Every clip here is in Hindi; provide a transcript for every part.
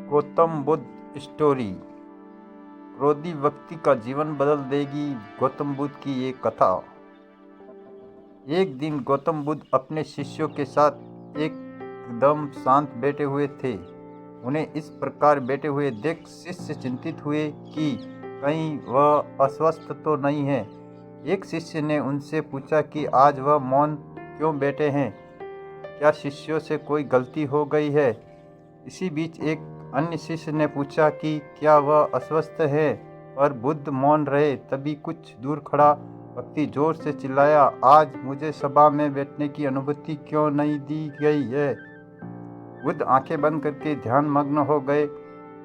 गौतम बुद्ध स्टोरी। क्रोधी व्यक्ति का जीवन बदल देगी गौतम बुद्ध की ये कथा। एक दिन गौतम बुद्ध अपने शिष्यों के साथ एकदम शांत बैठे हुए थे। उन्हें इस प्रकार बैठे हुए देख शिष्य चिंतित हुए कि कहीं वह अस्वस्थ तो नहीं है। एक शिष्य ने उनसे पूछा कि आज वह मौन क्यों बैठे हैं, क्या शिष्यों से कोई गलती हो गई है। इसी बीच एक अन्य शिष्य ने पूछा कि क्या वह अस्वस्थ है, पर बुद्ध मौन रहे। तभी कुछ दूर खड़ा व्यक्ति जोर से चिल्लाया, आज मुझे सभा में बैठने की अनुमति क्यों नहीं दी गई है। बुद्ध आंखें बंद करके ध्यान मग्न हो गए।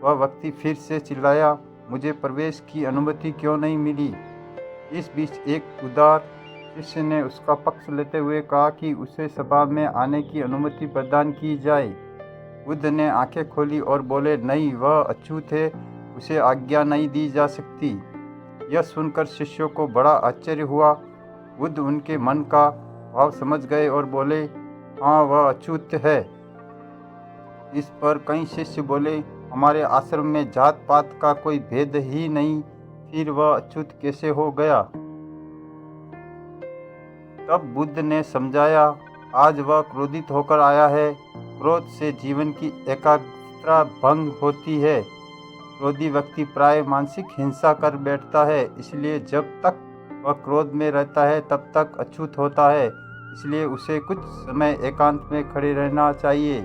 वह व्यक्ति फिर से चिल्लाया, मुझे प्रवेश की अनुमति क्यों नहीं मिली। इस बीच एक उदार शिष्य ने उसका पक्ष लेते हुए कहा कि उसे सभा में आने की अनुमति प्रदान की जाए। बुद्ध ने आंखें खोली और बोले, नहीं, वह अछूत है, उसे आज्ञा नहीं दी जा सकती। यह सुनकर शिष्यों को बड़ा आश्चर्य हुआ। बुद्ध उनके मन का भाव समझ गए और बोले, हाँ, वह अछूत है। इस पर कई शिष्य बोले, हमारे आश्रम में जात पात का कोई भेद ही नहीं, फिर वह अछूत कैसे हो गया। तब बुद्ध ने समझाया, आज वह क्रोधित होकर आया है। क्रोध से जीवन की एकाग्रता भंग होती है। क्रोधी व्यक्ति प्राय मानसिक हिंसा कर बैठता है, इसलिए जब तक वह क्रोध में रहता है तब तक अछूत होता है। इसलिए उसे कुछ समय एकांत में खड़े रहना चाहिए।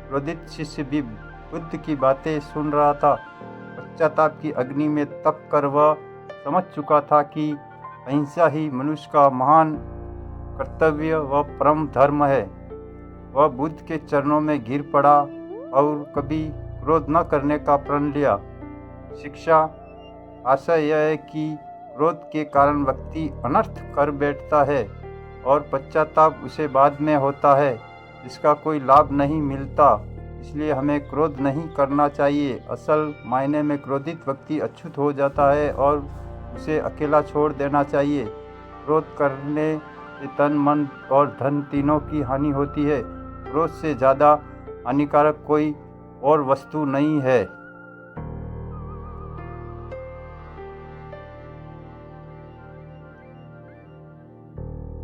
क्रोधित शिष्य भी बुद्ध की बातें सुन रहा था। पश्चाताप की अग्नि में तप कर वह समझ चुका था कि अहिंसा ही मनुष्य का महान कर्तव्य व परम धर्म है। वह बुद्ध के चरणों में गिर पड़ा और कभी क्रोध न करने का प्रण लिया। शिक्षा आशय यह है कि क्रोध के कारण व्यक्ति अनर्थ कर बैठता है और पश्चाताप उसे बाद में होता है, इसका कोई लाभ नहीं मिलता। इसलिए हमें क्रोध नहीं करना चाहिए। असल मायने में क्रोधित व्यक्ति अछूत हो जाता है और उसे अकेला छोड़ देना चाहिए। क्रोध करने से तन, मन और धन तीनों की हानि होती है। क्रोध से ज़्यादा हानिकारक कोई और वस्तु नहीं है।